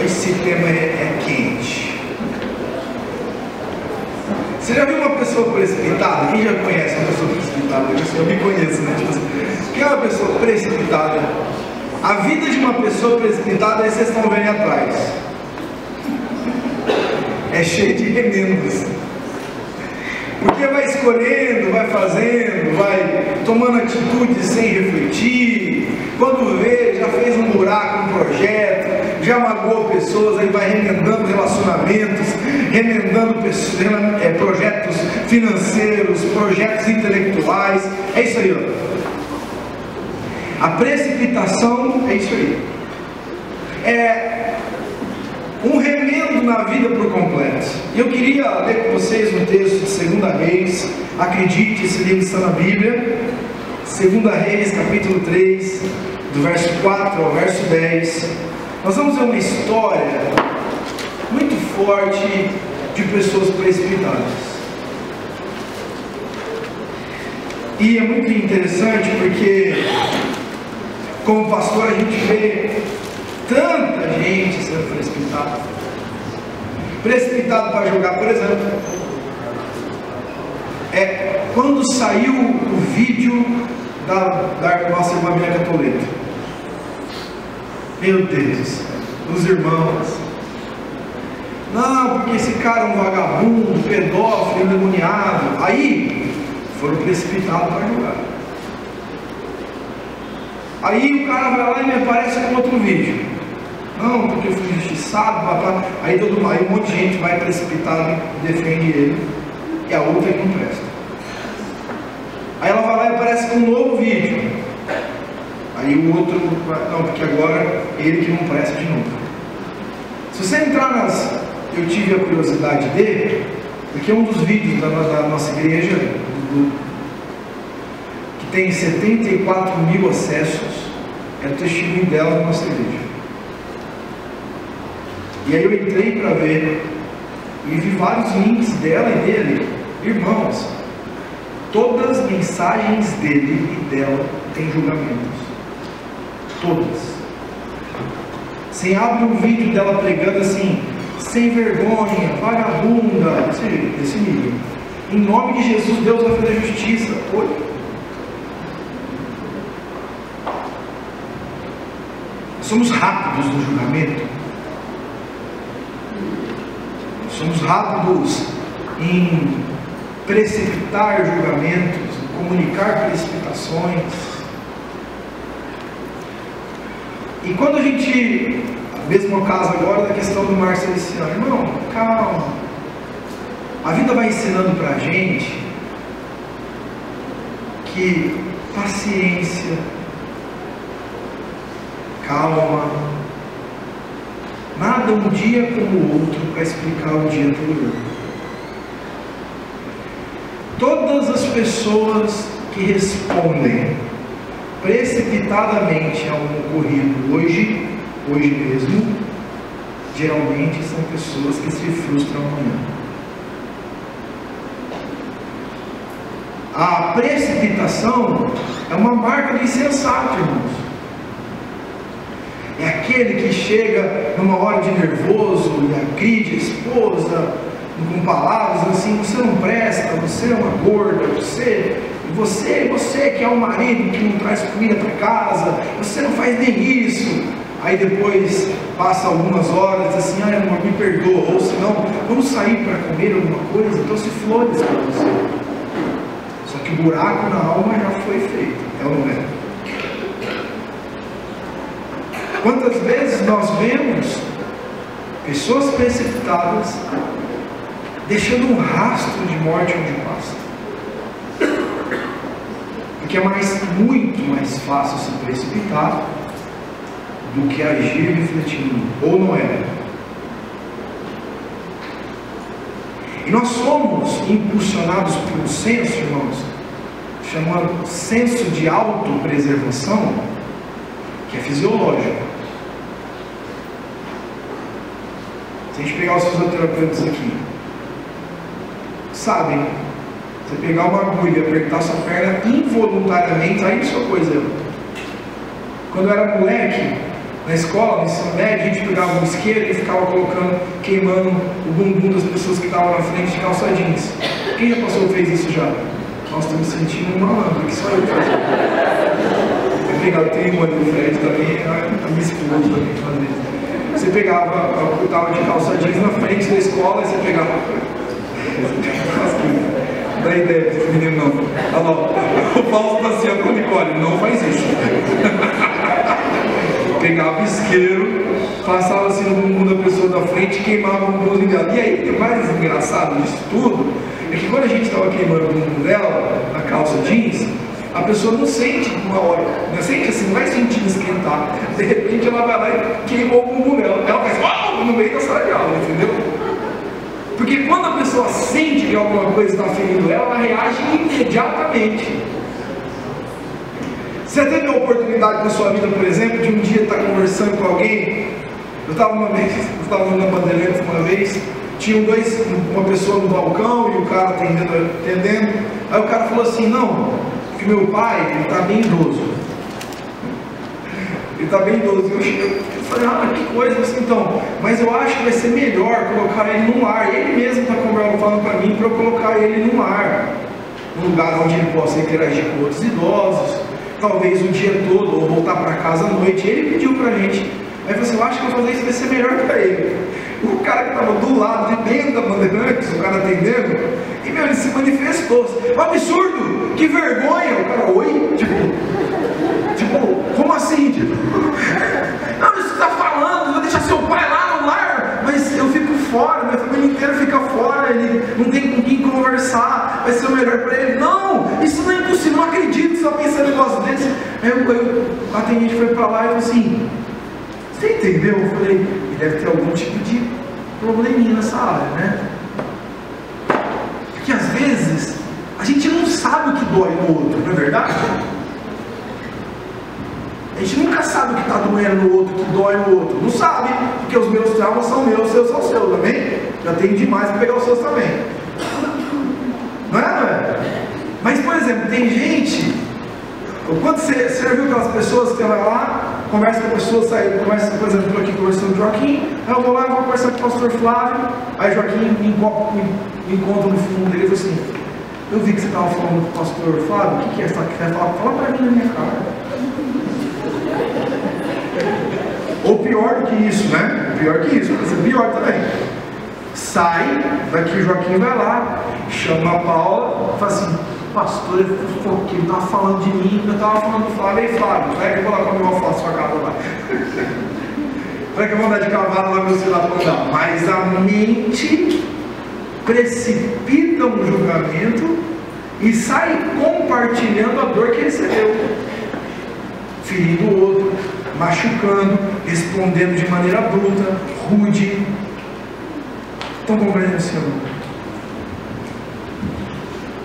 esse tema é quente. Você já viu uma pessoa precipitada? Quem já conhece uma pessoa precipitada? Eu me conheço, né? Quem é uma pessoa precipitada? A vida de uma pessoa precipitada, aí vocês estão vendo atrás, é cheio de remendos. Porque vai escolhendo, vai fazendo, vai tomando atitudes sem refletir. Quando vê, já fez um buraco no projeto, já magoou pessoas, aí vai remendando relacionamentos, remendando projetos financeiros, projetos intelectuais. É isso aí, ó. A precipitação é isso aí. É um remendo na vida por completo. E eu queria ler com vocês um texto de 2 Reis. Acredite, esse livro está na Bíblia. 2 Reis, capítulo 3, do verso 4 ao verso 10. Nós vamos ver uma história muito forte de pessoas precipitadas. E é muito interessante porque, como pastor, a gente vê tanta gente sendo precipitada. Precipitado para jogar, por exemplo. Quando saiu o vídeo da nossa irmã Bianca Toledo. Meu Deus, os irmãos. Não, porque esse cara é um vagabundo, pedófilo, endemoniado. Aí foram precipitados para jogar. Aí o cara vai lá e me aparece com outro vídeo. Não, porque eu fui injustiçado, aí um monte de gente vai precipitado e defende ele, e a outra que não presta. Aí ela vai lá e aparece com um novo vídeo. Aí o outro, não, porque agora ele que não presta de novo. Se você entrar eu tive a curiosidade dele, porque um dos vídeos da nossa igreja, que tem 74 mil acessos, é o testemunho dela na nossa igreja. E aí eu entrei para ver e vi vários links dela e dele. Irmãos, todas as mensagens dele e dela têm julgamentos. Todas. Você abre um vídeo dela pregando assim, sem vergonha, vagabunda, desse nível. Em nome de Jesus, Deus vai fazer justiça. Oi? Somos rápidos no julgamento. Somos rápidos em precipitar julgamentos, em comunicar precipitações. E quando a gente, mesmo caso agora da questão do mar celestial, irmão, calma. A vida vai ensinando para a gente que paciência, calma, nada um dia como o outro para explicar o dia anterior. Todas as pessoas que respondem precipitadamente a um ocorrido hoje mesmo, geralmente são pessoas que se frustram amanhã. A precipitação é uma marca do insensato, irmãos. É aquele que chega numa hora de nervoso e agride a esposa com palavras assim: você não presta, você é uma gorda, você que é o marido que não traz comida para casa, você não faz nem isso. Aí depois passa algumas horas assim: ai amor, me perdoa, ou senão, vamos sair para comer alguma coisa, trouxe flores para você. Só que o buraco na alma já foi feito, é ou não é? Quantas vezes nós vemos pessoas precipitadas deixando um rastro de morte onde passa? Porque é muito mais fácil se precipitar do que agir refletindo, ou não é? E nós somos impulsionados por um senso, irmãos, chamado senso de autopreservação, que é fisiológico. Se a gente pegar os fisioterapeutas aqui, sabem, você pegar uma agulha e apertar sua perna involuntariamente, aí isso é coisa. Quando eu era moleque, Na escola, no ensino médio, a gente pegava um isqueiro e ficava queimando o bumbum das pessoas que estavam na frente de calça jeans. Quem já passou fez isso já? Nós estamos sentindo um malandro, que só eu fazia. Eu pegava, tem uma do Fred também, a minha esposa também fazia isso. Você pegava, eu estava de calça jeans na frente da escola e você pegava. Dá ideia pra esse menino não. Olha lá, o Paulo está assim, com o Nicole, não faz isso. Pegava isqueiro, passava assim no bumbum da pessoa da frente e queimava o bumbum dela. E aí, o mais engraçado disso tudo é que quando a gente estava queimando o bumbum dela, na calça jeans, a pessoa não sente uma hora, não sente assim, não vai sentindo esquentar. De repente ela vai lá e queimou o bumbum dela. Ela faz uau no meio da sala de aula, entendeu? Porque quando a pessoa sente que alguma coisa está ferindo ela, ela reage imediatamente. Você teve a oportunidade na sua vida, por exemplo, de um dia estar conversando com alguém? Eu estava na Bandeirantes uma vez, tinham uma pessoa no balcão e o cara atendendo. Aí o cara falou assim, não, que meu pai, ele está bem idoso. Ele está bem idoso. Eu falei, que coisa, assim, então, mas eu acho que vai ser melhor colocar ele num lar. Ele mesmo está falando para mim para eu colocar ele num lar, num lugar onde ele possa interagir com outros idosos, talvez o dia todo, ou voltar para casa à noite. Ele pediu para a gente. Aí eu falei assim, eu acho que eu vou fazer isso, vai ser melhor para ele. O cara que estava do lado, de dentro da Bandeirantes, o cara atendendo, e meu, ele se manifestou. Um absurdo! Que vergonha! O cara, oi? Tipo, como assim? Não, isso que está falando, vou deixar seu pai lá no lar, mas eu fico fora, minha família inteira fica fora, ele não tem com quem conversar, vai ser o melhor para ele. Não, isso não é impossível, não acredito que você está pensando em um negócio desse. Aí o atendente foi para lá e falou assim, você entendeu? Eu falei, ele deve ter algum tipo de probleminha nessa área, né? Porque às vezes a gente não sabe o que dói no outro, não é verdade? A gente nunca sabe o que está doendo no outro, o que dói no outro. Não sabe, porque os meus traumas são meus, os seus são seus, também. Já tem demais para pegar os seus também. Não é? Mas, por exemplo, tem gente. Quando você já viu aquelas pessoas que vai lá, conversa com a pessoa, começa, por exemplo, estou aqui conversando com o Joaquim, aí eu vou lá e vou conversar com o pastor Flávio, aí Joaquim me encontra no fundo dele e fala assim, eu vi que você estava falando com o pastor Flávio, o que é? Você quer falar? Fala para mim na minha cara. Ou pior do que isso, né? Pior que isso, pode ser pior também. Sai, daqui o Joaquim vai lá, chama a Paula, fala assim, pastor, ele estava falando de mim, eu estava falando do Flávio, ei Flávio, vai que eu vou lá comer uma alface sua casa lá. Vai que eu vou andar de cavalo lá no celular para andar. Mas a mente precipita um julgamento e sai compartilhando a dor que recebeu, ferindo o outro, machucando, respondendo de maneira bruta, rude. Estão compreendendo, Senhor?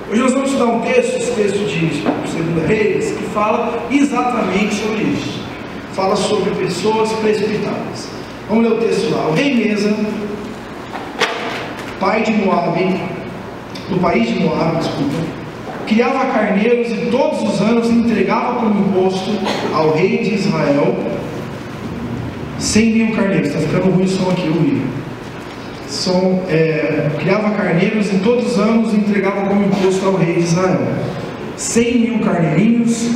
Hoje nós vamos estudar um texto, esse texto de 2 Reis, que fala exatamente sobre isso. Fala sobre pessoas precipitadas. Vamos ler o texto lá. O rei Mesa, pai de Moabe, do país de Moabe, criava carneiros e todos os anos entregava como imposto ao rei de Israel 100.000 carneiros. Está ficando ruim o som aqui, Will. Criava carneiros e todos os anos entregava como imposto ao rei de Israel 100.000 carneirinhos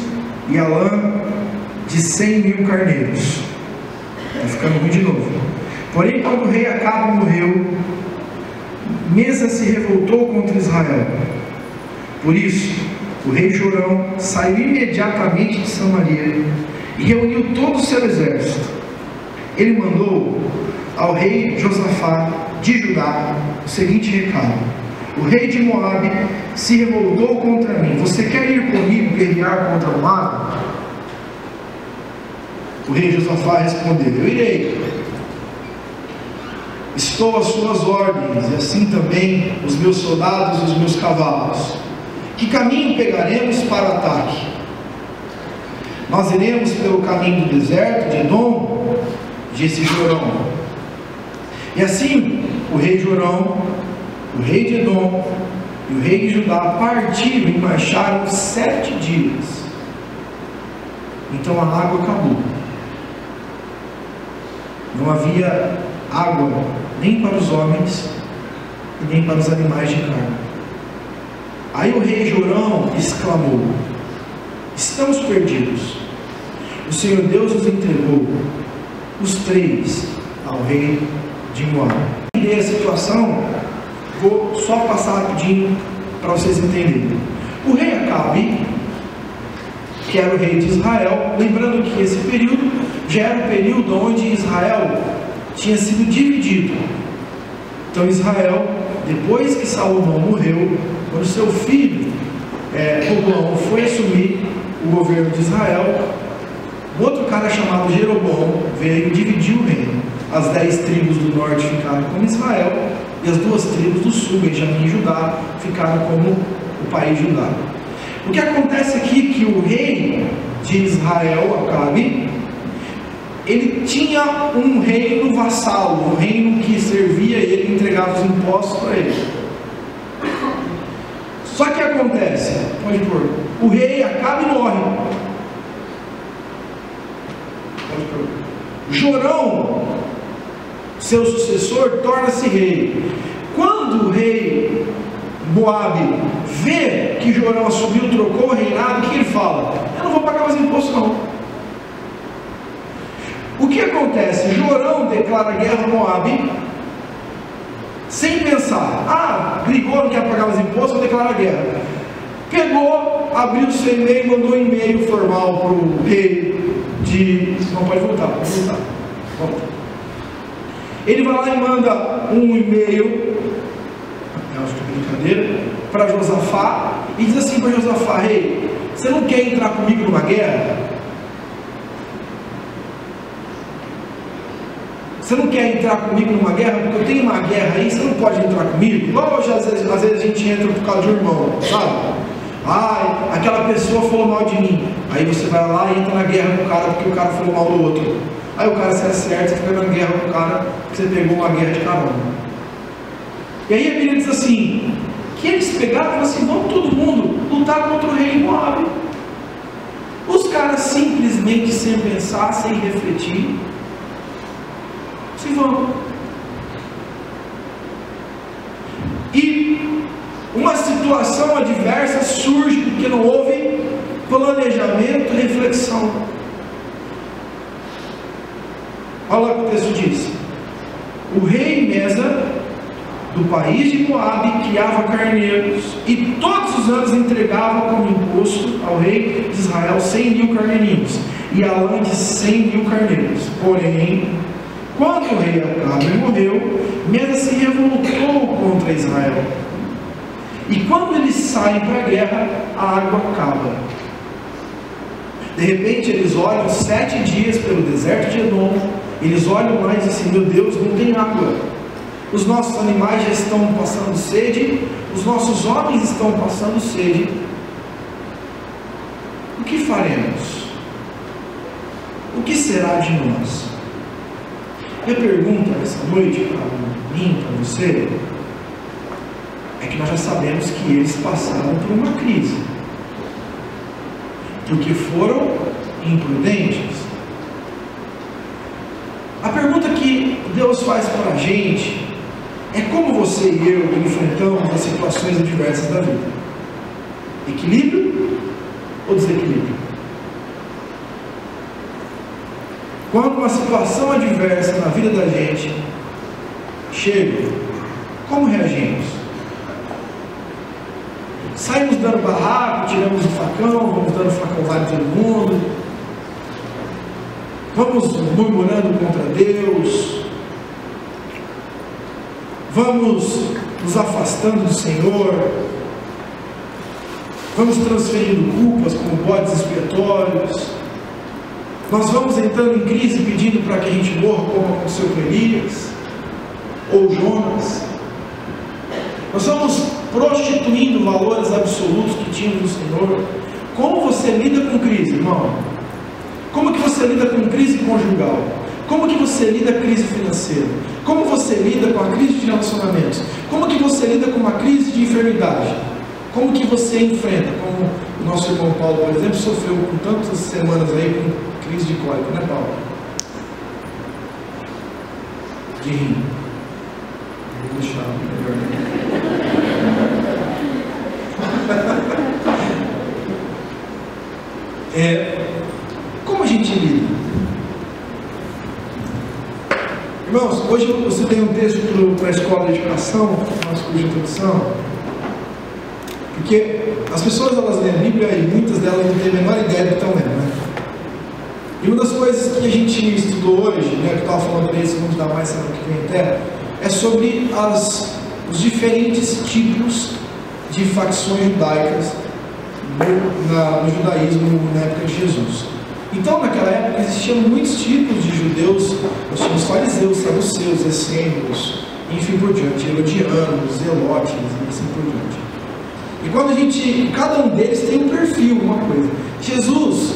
e a lã de 100.000 carneiros. Está ficando ruim de novo. Porém, quando o rei Acabe morreu, Mesa se revoltou contra Israel. Por isso, o rei Jorão saiu imediatamente de Samaria e reuniu todo o seu exército. Ele mandou ao rei Josafá de Judá o seguinte recado: o rei de Moabe se revoltou contra mim. Você quer ir comigo guerrear contra Moabe? O rei Josafá respondeu: eu irei. Estou às suas ordens, e assim também os meus soldados e os meus cavalos. Que caminho pegaremos para o ataque? Nós iremos pelo caminho do deserto de Edom? Disse Jorão. E assim o rei Jorão, o rei de Edom e o rei de Judá partiram e marcharam 7 dias. Então a água acabou. Não havia água nem para os homens e nem para os animais de carne. Aí o rei Jorão exclamou: estamos perdidos. O Senhor Deus nos entregou, os 3, ao rei de Moab. Para entender a situação, vou só passar rapidinho para vocês entenderem. O rei Acabe, que era o rei de Israel, lembrando que esse período já era o período onde Israel tinha sido dividido. Então Israel, depois que Salomão morreu, quando seu filho Roboão foi assumir o governo de Israel, outro cara chamado Jeroboão veio dividir o reino. As 10 tribos do norte ficaram como Israel, e as 2 tribos do sul, Benjamim e Judá, ficaram como o país Judá. O que acontece aqui é que o rei de Israel, Acabe, ele tinha um reino vassalo, um reino que servia e ele entregava os impostos para ele. Só que acontece, pode pôr, o rei Acabe morre. Pode pôr. Jorão, seu sucessor, torna-se rei. Quando o rei Moabe vê que Jorão assumiu, trocou o reinado, o que ele fala? Eu não vou pagar mais imposto não. O que acontece? Jorão declara guerra a Moabe, sem pensar, brigou, não quer pagar mais impostos, vou declarar guerra. Pegou, abriu seu e-mail, mandou um e-mail formal para o rei de... Não, pode voltar, volta. Ele vai lá e manda um e-mail, acho que é brincadeira, para Josafá, e diz assim para Josafá: rei, você não quer entrar comigo numa guerra? Você não quer entrar comigo numa guerra? Porque eu tenho uma guerra aí, você não pode entrar comigo? Igual hoje, às vezes a gente entra por causa de um irmão, sabe? Aquela pessoa falou mal de mim. Aí você vai lá e entra na guerra com o cara porque o cara falou mal do outro. Aí o cara se acerta, você fica na guerra com o cara porque você pegou uma guerra de carona. E aí a Bíblia diz assim, que eles pegaram e falaram assim: vamos todo mundo lutar contra o rei Moabe. Os caras simplesmente, sem pensar, sem refletir, se vão. E uma situação adversa surge porque não houve planejamento e reflexão. Olha o que o texto diz: o rei Mesa, do país de Moabe, criava carneiros e todos os anos entregava como imposto ao rei de Israel 100.000 carneirinhos e a lã de 100.000 carneiros. Porém, quando o rei Acabe morreu, Mesa se revoltou contra Israel. E quando eles saem para a guerra, a água acaba. De repente eles olham 7 dias pelo deserto de Edom. Eles olham lá e dizem assim: meu Deus, não tem água. Os nossos animais já estão passando sede, os nossos homens estão passando sede. O que faremos? O que será de nós? Minha pergunta essa noite para mim, para você, é que nós já sabemos que eles passaram por uma crise, porque foram imprudentes. A pergunta que Deus faz para a gente é: como você e eu enfrentamos as situações adversas da vida? Equilíbrio ou desequilíbrio? Quando uma situação adversa na vida da gente chega, como reagimos? Saímos dando barraco, tiramos o facão, vamos dando facãozada em todo mundo, vamos murmurando contra Deus, vamos nos afastando do Senhor, vamos transferindo culpas como bodes expiatórios, nós vamos entrando em crise pedindo para que a gente morra, como aconteceu com Elias ou Jonas. Nós vamos prostituindo valores absolutos que tínhamos no Senhor. Como você lida com crise, irmão? Como que você lida com crise conjugal? Como que você lida com a crise financeira? Como você lida com a crise de relacionamentos? Como que você lida com uma crise de enfermidade? Como que você enfrenta? Como o nosso irmão Paulo, por exemplo, sofreu por tantas semanas aí com crise de cólica, né, Paulo? de rim. Vou deixar melhor. Como a gente lida? Irmãos, hoje você tem um texto para a escola de educação, nosso curso de introdução, porque as pessoas elas lêem a Bíblia e muitas delas não têm a menor ideia do que estão lendo, né? E uma das coisas que a gente estudou hoje, né, que eu estava falando para eles, vamos dar mais semana que vem até, é sobre os diferentes tipos de facções judaicas no judaísmo na época de Jesus. Então, naquela época existiam muitos tipos de judeus. Nós tínhamos fariseus, saduceus, essênios, enfim por diante, herodianos, zelotes e assim por diante. E quando cada um deles tem um perfil, uma coisa. Jesus,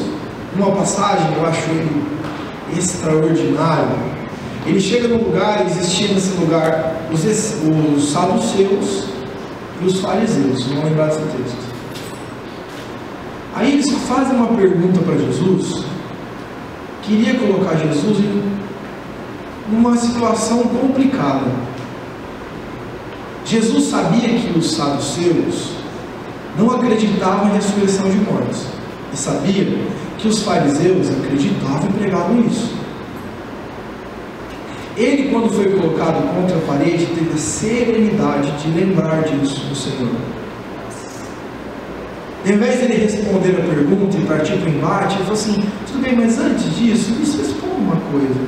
numa passagem, eu acho ele extraordinário. Ele chega num lugar, existia nesse lugar os saduceus e os fariseus. Vão lembrar desse texto. Aí eles fazem uma pergunta para Jesus, queria colocar Jesus em uma situação complicada. Jesus sabia que os saduceus não acreditavam em ressurreição de mortos, e sabia que os fariseus acreditavam e pregavam isso. Ele, quando foi colocado contra a parede, teve a serenidade de lembrar disso do Senhor. Ao invés de ele responder a pergunta e partir para o embate, ele falou assim: tudo bem, mas antes disso, me responda uma coisa.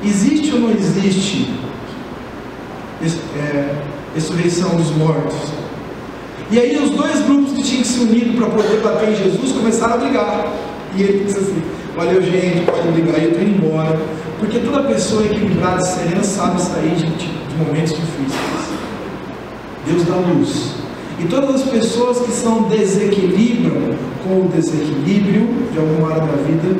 Existe ou não existe ressurreição dos mortos? E aí os dois grupos que tinham que se unido para poder bater em Jesus começaram a brigar. E ele disse assim: valeu gente, pode brigar, eu estou indo embora. Porque toda pessoa equilibrada e serena sabe sair de momentos difíceis. Deus dá luz. E todas as pessoas que desequilibram com o desequilíbrio de alguma área da vida,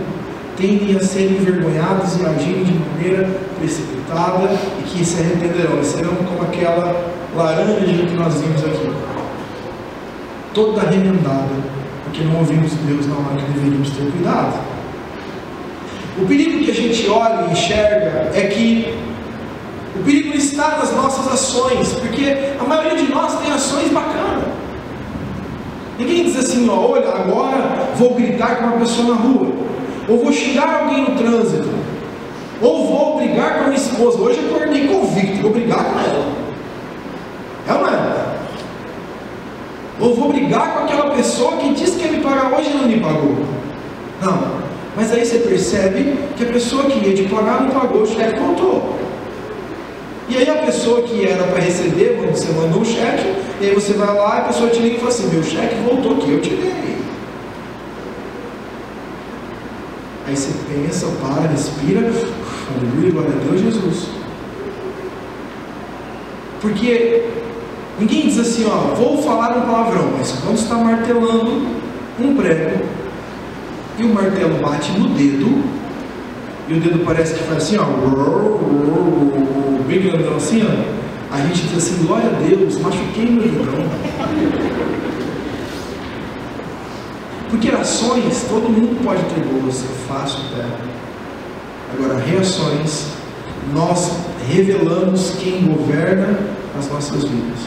tendem a ser envergonhados e agirem de maneira precipitada e que se arrependerão. Eles serão como aquela laranja que nós vimos aqui, toda remendada, porque não ouvimos Deus na hora que deveríamos ter cuidado. O perigo que a gente olha e enxerga é que o perigo está nas nossas ações, porque a maioria de nós tem ações bacanas. Ninguém diz assim: ó, olha, agora vou gritar com uma pessoa na rua, ou vou xingar alguém no trânsito, ou vou brigar com a minha esposa. Hoje eu acordei convicto, vou brigar com ela. É ou não é? Ou vou brigar com aquela pessoa que disse que ia me pagar hoje e não me pagou. Não, mas aí você percebe que a pessoa que ia te pagar não pagou, o cheque voltou. E aí a pessoa que era para receber, quando você mandou um cheque, e aí você vai lá e a pessoa te liga e fala assim: meu cheque voltou aqui, eu te dei. Aí você pensa, para, respira, aleluia, glória a Deus, Jesus. Porque ninguém diz assim: ó, vou falar um palavrão, mas quando está martelando um prego e o martelo bate no dedo, e o dedo parece que faz assim, ó, bem grandão assim, ó, a gente diz assim: glória a Deus, machuquei meu dedão. Porque ações, todo mundo pode ter boas, é fácil até. Agora, reações, nós revelamos quem governa as nossas vidas.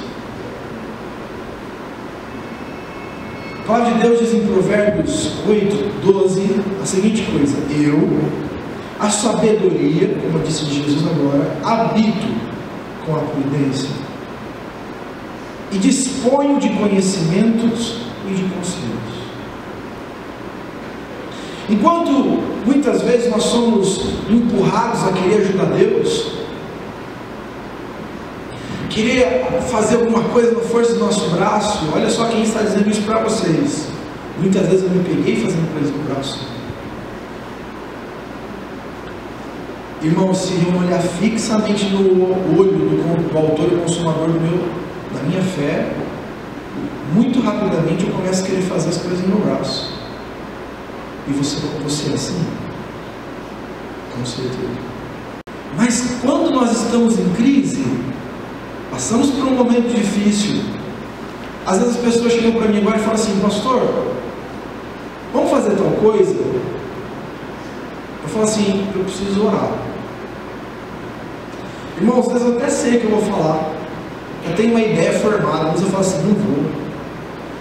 A palavra de Deus diz em Provérbios 8:12 a seguinte coisa: a sabedoria, como eu disse de Jesus agora, habito com a prudência e disponho de conhecimentos e de conselhos. Enquanto muitas vezes nós somos empurrados a querer ajudar Deus, querer fazer alguma coisa na força do nosso braço, olha só quem está dizendo isso para vocês. Muitas vezes eu me peguei fazendo coisa no braço. Irmãos, se eu olhar fixamente no olho do autor e consumador da minha fé, muito rapidamente eu começo a querer fazer as coisas no meu braço. E você é assim? Com certeza. Mas quando nós estamos em crise, passamos por um momento difícil, às vezes as pessoas chegam para mim agora e falam assim: pastor, vamos fazer tal coisa? Eu falo assim: eu preciso orar. Irmãos, às vezes eu até sei o que eu vou falar, eu tenho uma ideia formada, mas eu falo assim, não vou.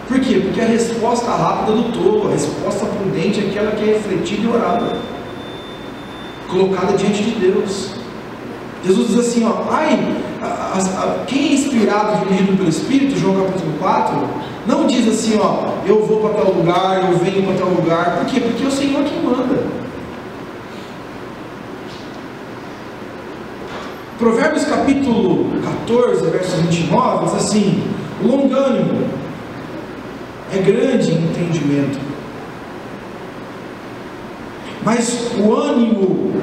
Por quê? Porque a resposta rápida do tolo, a resposta prudente é aquela que é refletida e orada, colocada diante de Deus. Jesus diz assim, ó, quem é inspirado, dirigido pelo Espírito, João capítulo 4, não diz assim, ó, eu vou para tal lugar, eu venho para tal lugar. Por quê? Porque é o Senhor que manda. Provérbios capítulo 14, verso 29, diz assim, o longânimo é grande em entendimento, mas o ânimo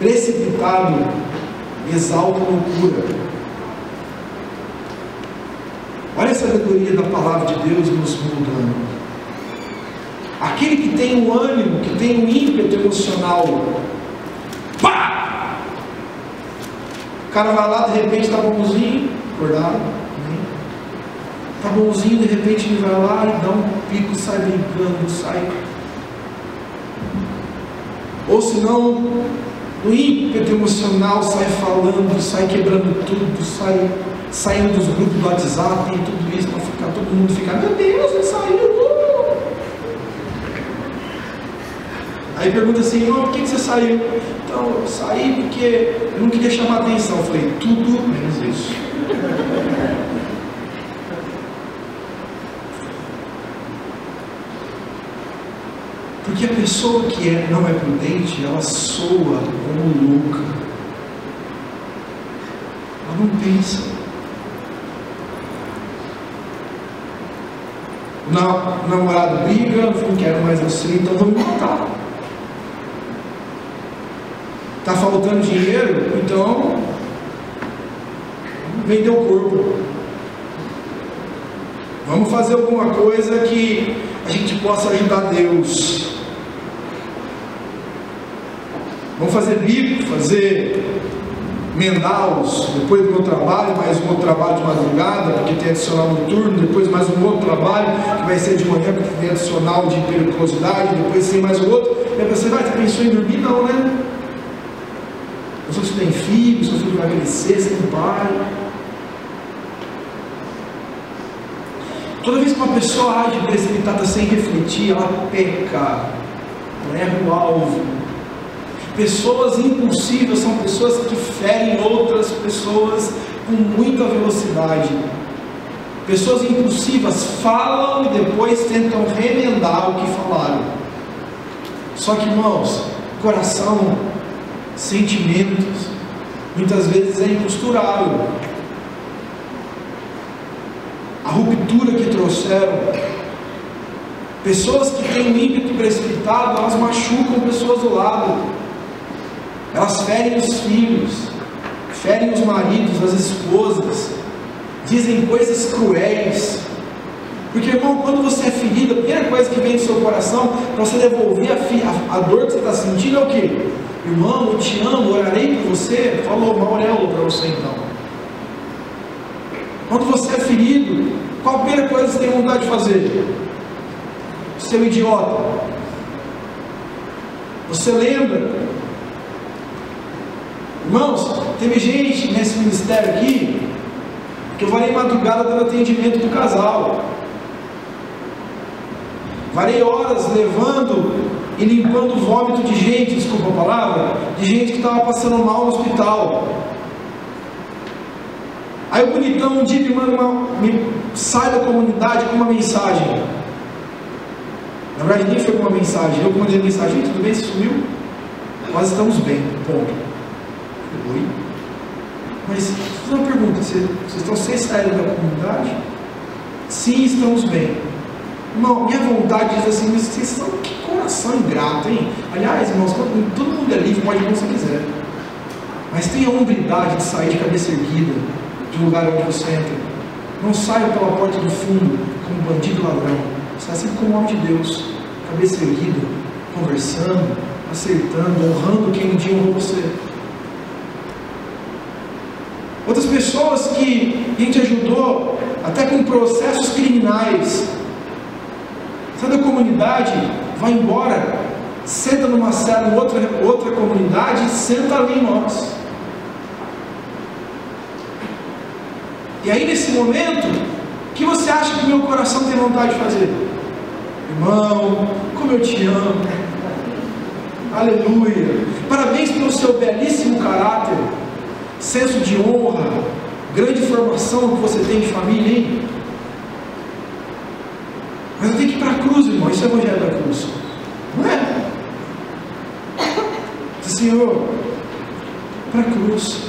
precipitado exalta a loucura. Olha a sabedoria da palavra de Deus nos mudando. Aquele que tem o ânimo, que tem o ímpeto emocional, pá! O cara vai lá, de repente está bonzinho, acordado, está bonzinho, de repente ele vai lá e dá um pico, sai brincando, sai. Ou se não, no ímpeto emocional, sai falando, sai quebrando tudo, sai saindo dos grupos do WhatsApp e tudo isso, para ficar, todo mundo ficar, meu Deus, ele saiu. Aí pergunta assim, irmão, por que você saiu? Então, eu saí porque eu não queria chamar atenção. Eu falei, tudo menos isso. Porque a pessoa que não é prudente, ela soa como louca. Ela não pensa. O namorado briga, eu não quero mais você, então vou me matar. Está faltando dinheiro, então vender o corpo. Vamos fazer alguma coisa que a gente possa ajudar Deus. Vamos fazer bico, fazer mendaus, depois do meu trabalho, mais um outro trabalho de madrugada, porque tem adicional noturno, depois mais um outro trabalho, que vai ser de manhã, porque tem adicional de periculosidade, depois tem mais um outro. E aí você vai, você pensou em dormir? Não, né? Eu sou que você tem filho, seu filho vai crescer, você tem pai. Toda vez que uma pessoa age precipitada sem refletir, ela peca, ela erra o alvo. Pessoas impulsivas são pessoas que ferem outras pessoas com muita velocidade. Pessoas impulsivas falam e depois tentam remendar o que falaram. Só que, irmãos, coração, sentimentos, muitas vezes é incosturável. A ruptura que trouxeram, pessoas que têm um ímpeto precipitado, elas machucam pessoas do lado. Elas ferem os filhos, ferem os maridos, as esposas, dizem coisas cruéis. Porque, irmão, quando você é ferido, a primeira coisa que vem do seu coração para você devolver a dor que você está sentindo é o quê? Irmão, eu te amo, orarei por você. Falou uma auréola para você então. Quando você é ferido, qual a primeira coisa que você tem vontade de fazer? Seu idiota. Você lembra? Irmãos, teve gente nesse ministério aqui que eu varei madrugada dando atendimento do casal. Varei horas levando e limpando vômito de gente, desculpa a palavra, de gente que estava passando mal no hospital. Aí o bonitão um dia sai da comunidade com uma mensagem. Na verdade nem foi com uma mensagem, eu mandei a mensagem, tudo bem, você sumiu? Nós estamos bem, ponto. Oi? Mas, vou fazer uma pergunta, vocês estão sem sair da comunidade? Sim, estamos bem. Irmão, minha vontade diz assim, mas vocês são, que coração ingrato, hein? Aliás, irmãos, todo mundo é livre, pode ir onde você quiser. Mas tenha a hombridade de sair de cabeça erguida do lugar onde você entra. Não saia pela porta do fundo como bandido ladrão. Saia sempre como homem de Deus, cabeça erguida, conversando, acertando, honrando quem um dia honrou você. Outras pessoas que a gente ajudou até com processos criminais, sai da comunidade, vai embora, senta numa cela em outra comunidade e senta ali em nós. E aí nesse momento, o que você acha que meu coração tem vontade de fazer? Irmão, como eu te amo. Aleluia. Parabéns pelo seu belíssimo caráter, senso de honra, grande formação que você tem de família, hein? Mas eu tenho que ir para a cruz, irmão. Isso é o evangelho da cruz, não é? Senhor, para a cruz.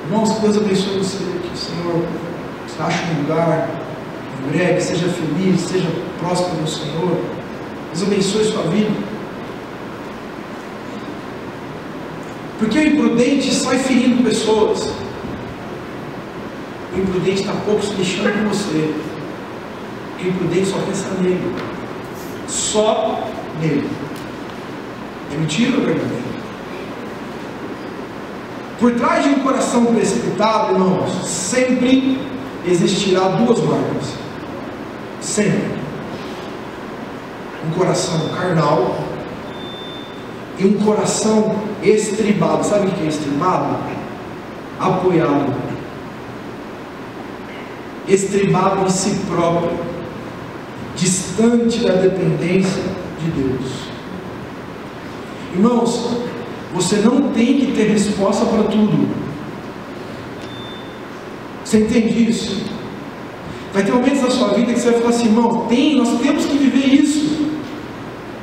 Irmãos, que Deus abençoe você, que o Senhor ache um lugar em breve, seja feliz, seja próximo do Senhor. Deus abençoe sua vida. Porque o imprudente sai ferindo pessoas. O imprudente está pouco se lixando com você. O imprudente só pensa nele. Só nele. É mentira ou é verdade? Por trás de um coração precipitado, irmãos, sempre existirá duas marcas. Sempre. Um coração carnal e um coração estribado. Sabe o que é estribado? Apoiado. Estribado em si próprio, distante da dependência de Deus. Irmãos, você não tem que ter resposta para tudo. Você entende isso? Vai ter momentos na sua vida que você vai falar assim, irmão, nós temos que viver isso.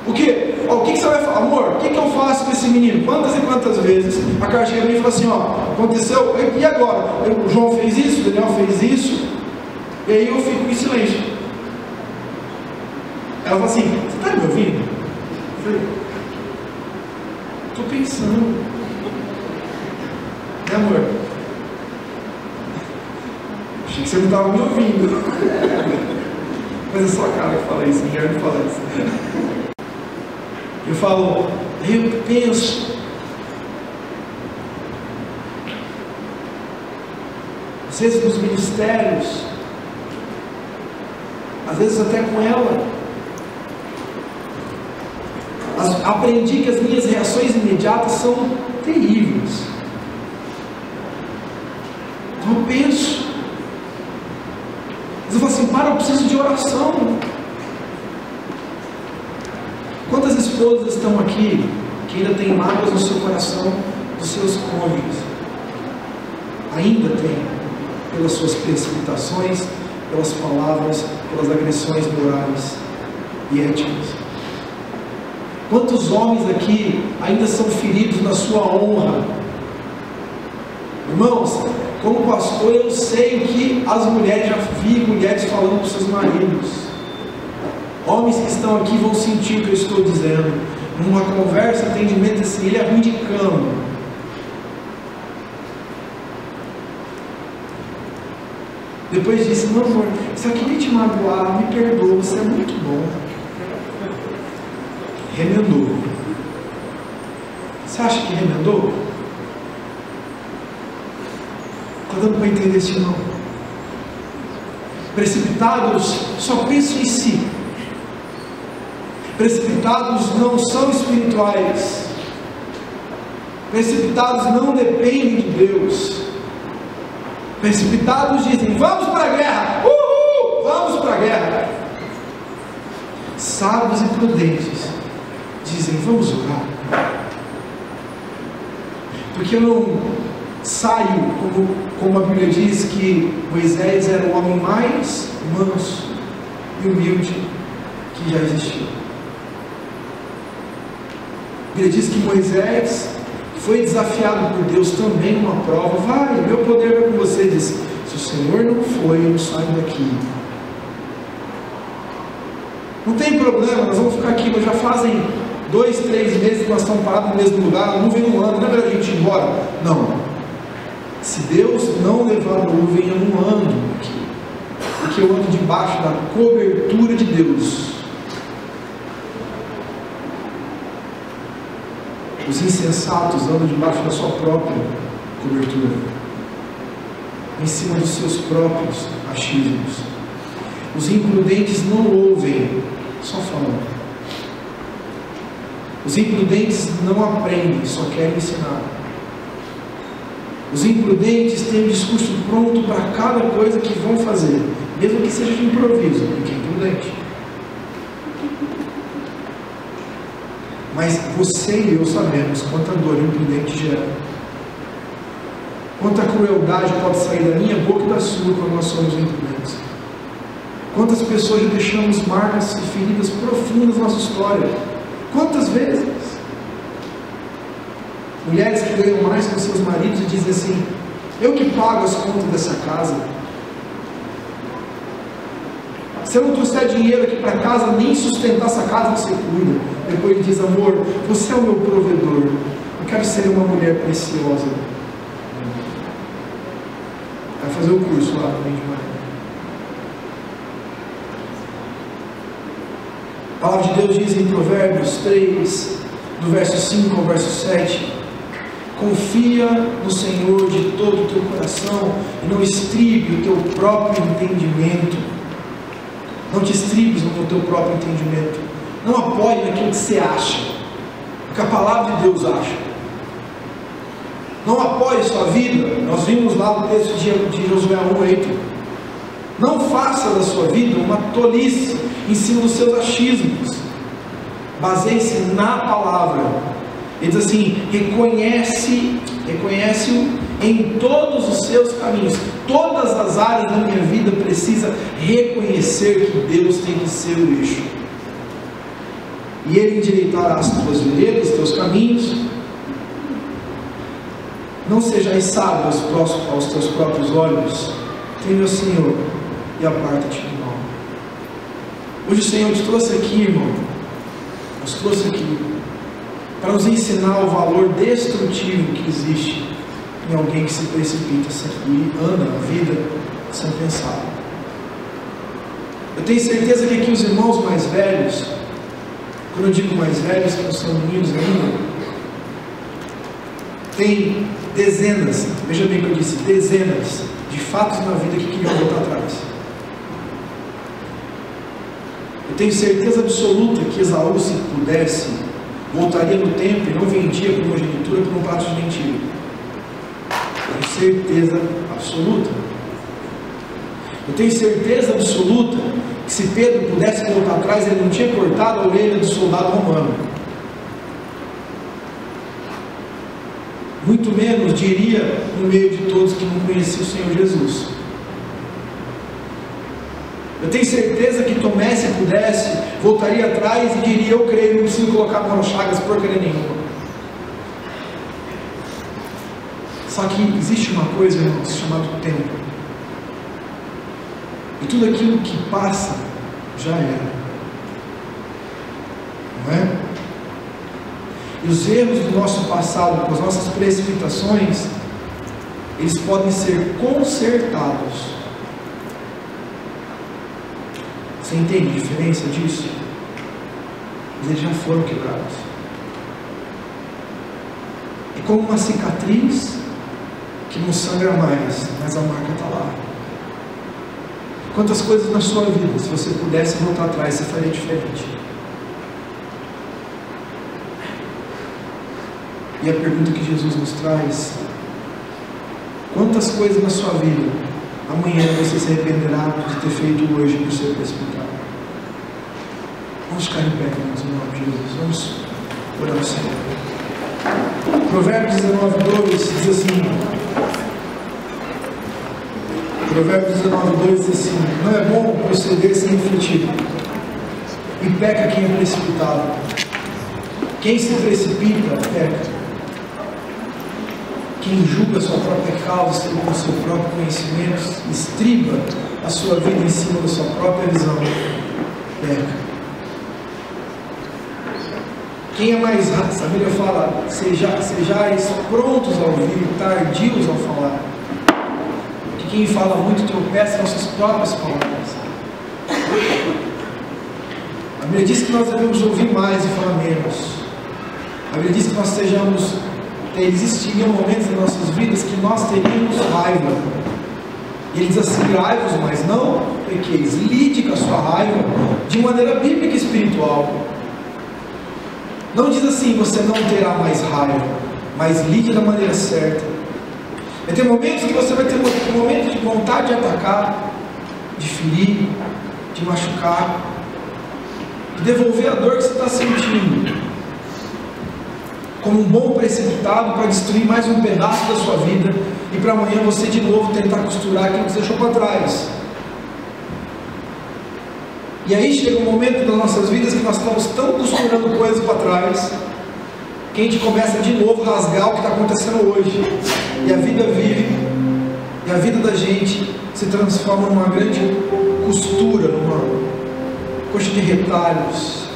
O quê? O que você vai falar? Amor, o que eu faço com esse menino? Quantas e quantas vezes a cara chega pra mim e fala assim, aconteceu, e agora? O João fez isso, o Daniel fez isso, e aí eu fico em silêncio. Ela fala assim, você está me ouvindo? Eu falei, estou pensando. Né, amor? Achei que você não estava me ouvindo. Mas é só a cara que fala isso, ninguém me fala isso. Eu falo, eu penso. Às vezes nos ministérios, às vezes até com ela. Aprendi que as minhas reações imediatas são terríveis. Então eu penso. Mas eu falo assim, eu preciso de oração. Quantas esposas estão aqui que ainda têm mágoas no seu coração dos seus cônjuges? Ainda tem, pelas suas precipitações, pelas palavras, pelas agressões morais e éticas. Quantos homens aqui ainda são feridos na sua honra? Irmãos, como pastor eu sei que as mulheres, já vi mulheres falando para os seus maridos. Homens que estão aqui vão sentir o que eu estou dizendo. Numa conversa, atendimento assim, ele é ruim de cama. Depois disse, não amor, se eu queria te magoar, me perdoa, você é muito bom. Remendou. Você acha que remendou? Está dando para entender isso não? Precipitados só pensam em si. Precipitados não são espirituais. Precipitados não dependem de Deus. Precipitados dizem, vamos para a guerra, vamos para a guerra. Sábios e prudentes dizem, vamos orar. Porque eu não saio, como a Bíblia diz, que Moisés era o homem mais manso e humilde que já existiu. A Bíblia diz que Moisés foi desafiado por Deus também numa prova. Vai, meu poder vai com você. Ele disse, se o Senhor não foi, eu não saio daqui. Não tem problema, nós vamos ficar aqui, mas já fazem 2, 3 meses que nós estamos parados no mesmo lugar, a nuvem não anda, não é melhor a gente ir embora? Não. Se Deus não levar a nuvem, eu não ando aqui, porque eu ando debaixo da cobertura de Deus. Os insensatos andam debaixo da sua própria cobertura, em cima dos seus próprios achismos. Os imprudentes não ouvem, só falam. Os imprudentes não aprendem, só querem ensinar. Os imprudentes têm um discurso pronto para cada coisa que vão fazer, mesmo que seja de improviso, porque é imprudente. Mas você e eu sabemos quanta dor o imprudente gera. Quanta crueldade pode sair da minha boca e da sua quando nós somos imprudentes. Quantas pessoas já deixamos marcas e feridas profundas na nossa história. Quantas vezes? Mulheres que ganham mais com seus maridos e dizem assim: eu que pago as contas dessa casa. Se eu não trouxer dinheiro aqui para casa, nem sustentar essa casa você cuida. Depois ele diz: amor, você é o meu provedor. Eu quero ser uma mulher preciosa. Vai fazer o curso lá também de manhã. A palavra de Deus diz em Provérbios 3, do verso 5 ao verso 7: confia no Senhor de todo o teu coração e não estribe o teu próprio entendimento. Não te estribes no teu próprio entendimento. Não apoie naquilo que você acha, o que a palavra de Deus acha. Não apoie sua vida. Nós vimos lá no texto de Josué 1:8. Não faça da sua vida uma tolice em cima dos seus achismos. Baseie-se na palavra. Ele diz assim: reconhece-o em todos os seus caminhos. Todas as áreas da minha vida precisa reconhecer que Deus tem que ser o eixo. E Ele endireitará as tuas veredas, os teus caminhos. Não sejais sábio aos teus próprios olhos. Teme o Senhor e aparta-te do mal. Hoje o Senhor te trouxe aqui, irmão. Nos trouxe aqui para nos ensinar o valor destrutivo que existe em alguém que se precipita e anda a vida sem pensar. Eu tenho certeza que aqui os irmãos mais velhos, quando eu digo mais velhos, que não são meninos ainda, tem dezenas, veja bem o que eu disse, dezenas de fatos na vida que queriam voltar atrás. Eu tenho certeza absoluta que Esaú, se pudesse, voltaria no tempo e não vendia a primogenitura por um prato de lentilha. Tenho certeza absoluta. Eu tenho certeza absoluta que se Pedro pudesse voltar atrás, ele não tinha cortado a orelha do soldado romano. Muito menos diria no meio de todos que não conheciam o Senhor Jesus. Eu tenho certeza que Tomé, se pudesse, voltaria atrás e diria: eu creio, não preciso colocar a mão nas chagas porcaria nenhuma. Só que existe uma coisa, irmãos, chamada tempo. E tudo aquilo que passa já era. Não é? E os erros do nosso passado, com as nossas precipitações, eles podem ser consertados. Você entende a diferença disso? Mas eles já foram quebrados. É como uma cicatriz que não sangra mais, mas a marca está lá. Quantas coisas na sua vida, se você pudesse voltar atrás, você faria diferente? E a pergunta que Jesus nos traz: quantas coisas na sua vida amanhã você se arrependerá de ter feito hoje por ser precipitado? Vamos ficar em pé, irmãos, em nome de Jesus. Vamos orar ao Senhor. Provérbios 19:2 diz assim: Provérbios 19:2 diz assim: não é bom proceder sem refletir, e peca quem é precipitado. Quem se precipita, peca. Quem julga a sua própria causa, estriba o seu próprio conhecimento, estriba a sua vida em cima da sua própria visão, peca. Quem é mais rápido, a Bíblia fala: sejais prontos ao ouvir, tardios ao falar. Que quem fala muito tropeça nas suas próprias palavras. A Bíblia diz que nós devemos ouvir mais e falar menos. A Bíblia diz que nós existiriam momentos em nossas vidas que nós teríamos raiva. E ele diz assim: raiva-vos, mas não pequeis. Lide com a sua raiva de maneira bíblica e espiritual. Não diz assim: você não terá mais raiva, mas lide da maneira certa. Vai ter momentos que você vai ter momentos de vontade de atacar, de ferir, de machucar, de devolver a dor que você está sentindo, como um bom precipitado para destruir mais um pedaço da sua vida, e para amanhã você de novo tentar costurar aquilo que você deixou para trás. E aí chega um momento das nossas vidas que nós estamos tão costurando coisas para trás, que a gente começa de novo a rasgar o que está acontecendo hoje, e a vida vive, e a vida da gente se transforma numa grande costura, numa coxa de retalhos,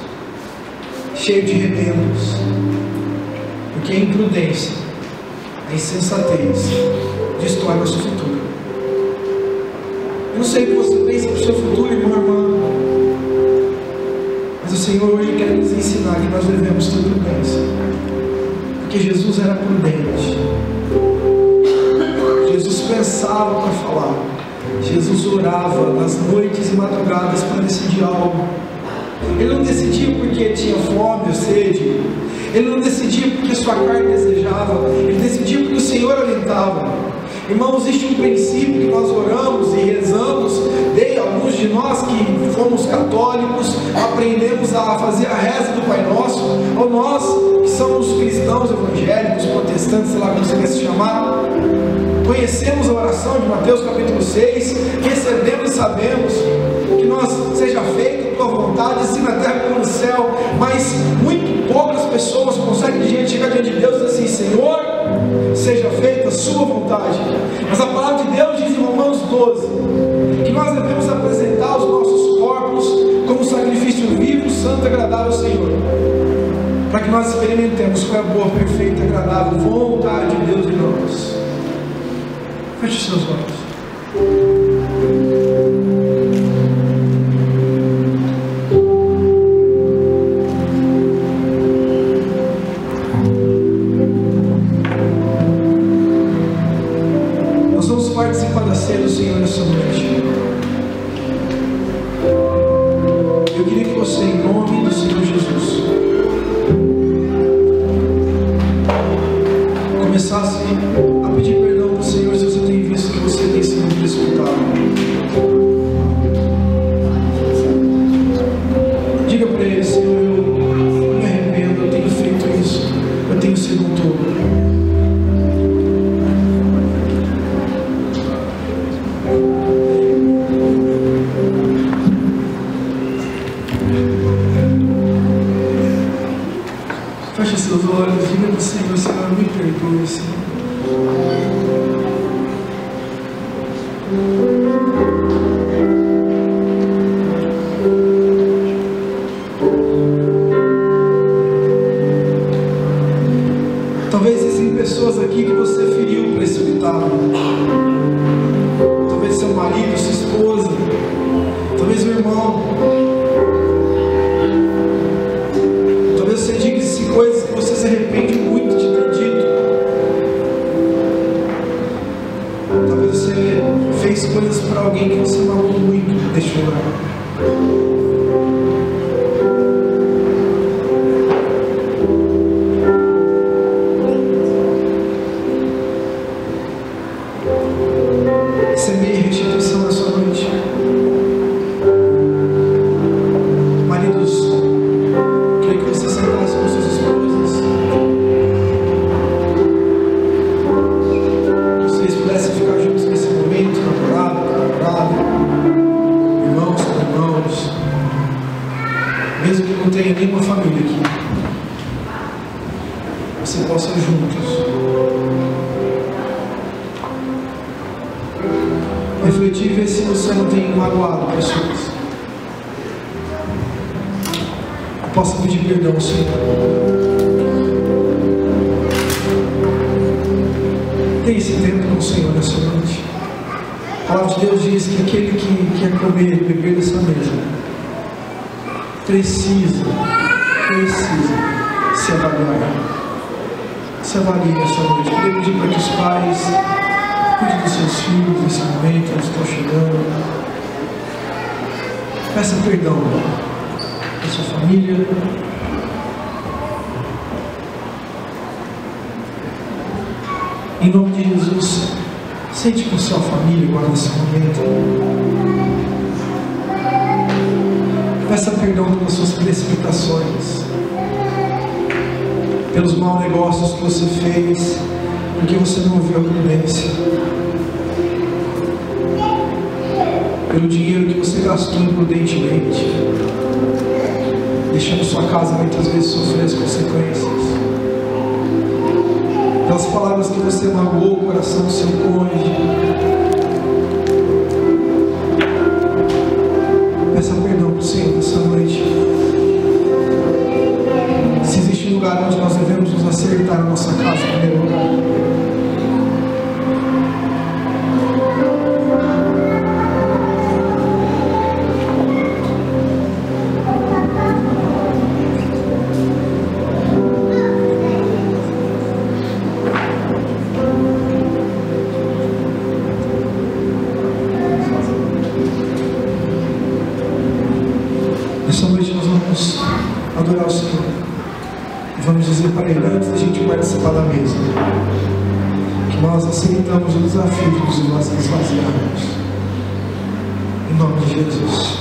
cheio de remendos, porque a imprudência, a insensatez destrói nosso futuro. Eu não sei o que você pensa para o seu futuro, irmão, irmã, mas o Senhor hoje quer nos ensinar que nós devemos ter prudência, porque Jesus era prudente, Jesus pensava para falar, Jesus orava nas noites e madrugadas para decidir algo. Ele não decidia porque tinha fome ou sede, ele não decidia porque sua carne desejava, ele decidia porque o Senhor orientava. Irmãos, existe um princípio que nós oramos e rezamos, alguns de nós que fomos católicos, aprendemos a fazer a reza do Pai Nosso, ou nós que somos cristãos evangélicos, protestantes, sei lá como você quer se chamar, conhecemos a oração de Mateus capítulo 6, recebemos e sabemos que nós, seja feita a tua vontade, assim na terra como no céu, mas muito poucas pessoas conseguem chegar diante de Deus e dizer assim: Senhor, seja feita a sua vontade. Mas a palavra de Deus diz em Romanos 12, que nós devemos apresentar os nossos corpos como sacrifício vivo, santo e agradável ao Senhor, para que nós experimentemos qual é a boa, perfeita e agradável vontade de Deus em nós. Feche os seus olhos. Nós vamos participar da ceia do Senhor nessa noite. Eu queria que você, em nome do Senhor Jesus, começasse a pedir perdão para o Senhor se você tem visto que você tem sido desesperado. Diga para Ele: Senhor, eu me arrependo, eu tenho feito isso, eu tenho sido um tolo. Feche seus olhos, diga para o Senhor: Senhor, me perdoe, Senhor. Talvez existem pessoas aqui que você feriu precipitado. Talvez seu marido, sua esposa, talvez o irmão. Talvez você disse coisas que você se arrepende muito de ter dito. Talvez você fez coisas para alguém que você amou muito, deixou lá. Receber restituição na sua noite. Maridos, queria que você sentasse com suas esposas. Vocês pudessem ficar juntos nesse momento, namorado, irmãos com irmãos, mesmo que não tenha nenhuma família aqui, você possa juntos refletir e ver se você não tem magoado pessoas. Eu posso pedir perdão ao Senhor. Tem esse tempo com o Senhor nessa noite. A palavra de Deus diz que aquele que quer comer e beber dessa mesa precisa se avaliar. Se avalie nessa noite. Eu queria pedir para que os pais cuide dos seus filhos nesse momento, eles estão chegando. Peça perdão da sua família. Em nome de Jesus, Sente com sua família agora nesse momento. Peça perdão pelas suas precipitações, pelos maus negócios que você fez, porque você não ouviu a prudência, pelo dinheiro que você gastou imprudentemente, deixando sua casa muitas vezes sofrer as consequências, pelas palavras que você magoou o coração do seu cônjuge. Peça perdão para o Senhor nessa noite. Se existe um lugar onde nós devemos nos acertar na nossa casa, em primeiro lugar, essa noite nós vamos adorar o Senhor. Vamos dizer para Ele, antes da gente participar da mesa, que nós aceitamos o desafio de nos esvaziarmos. Em nome de Jesus.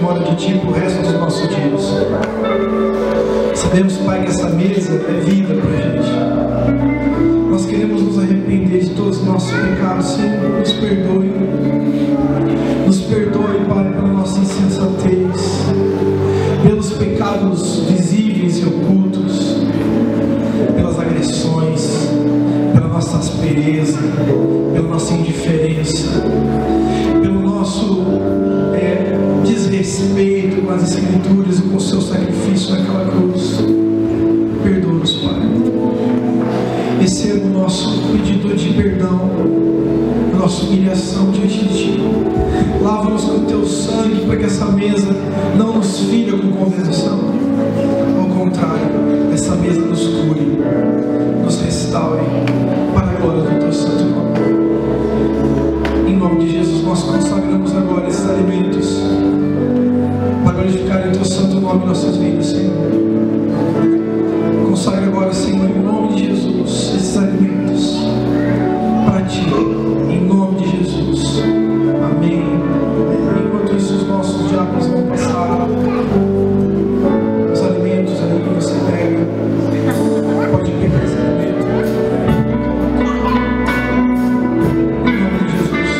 memória de Ti para o resto dos nossos dias. Sabemos, Pai, que essa mesa é vida para a gente. Nós queremos nos arrepender de todos os nossos pecados. Senhor, nos perdoe. Nos perdoe, Pai, pela nossa insensatez, pelos pecados visíveis e ocultos, pelas agressões, pela nossa aspereza, pela nossa indiferença, pelo nosso desrespeito com as Escrituras e com o seu sacrifício naquela cruz. Perdoa-nos, Pai. Receba o nosso pedido de perdão, a nossa humilhação diante de Ti. Lava-nos com o Teu sangue para que essa mesa não nos fira com condenação. Ao contrário, essa mesa nos cure, nos restaure para a glória do Teu santo nome. Em nome de Jesus, nós consagramos agora esses alimentos para glorificar o Teu santo nome em nossas vidas, Senhor. Consagra agora, Senhor, em nome de Jesus, esses alimentos para Ti, em nome de Jesus. Amém. Enquanto isso, os nossos diáconos vão passar os alimentos aí que você pega. Pode pegar esse alimento. Em nome de Jesus.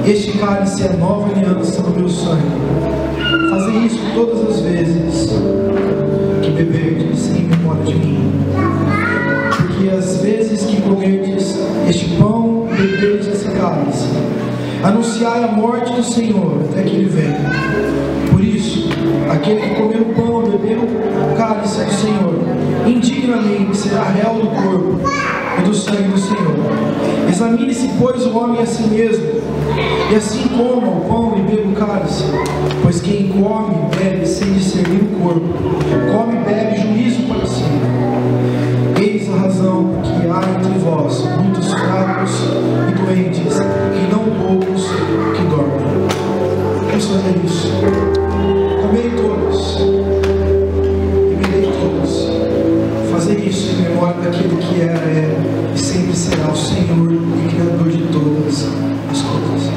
Este cálice é a nova aliança no meu sangue. Fazei isso todas as vezes que beberdes em memória de mim. Porque as vezes que comerdes este pão, beberdes esse cálice, anunciai a morte do Senhor até que Ele venha. Por isso, aquele que comer o pão, beber o cálice do Senhor, indignamente será réu do corpo e do sangue do Senhor. Examine-se, pois, o homem a si mesmo, e assim coma o pão e beba o cálice. Pois quem come e bebe sem discernir o corpo, come e bebe juízo para si. Eis a razão porque há entre vós muitos fracos e doentes, e não poucos que dormem. Vamos fazer isso. Comei todos e bebei todos. Fazer isso em memória daquilo que era, é e sempre será o Senhor e Criador de todas as coisas.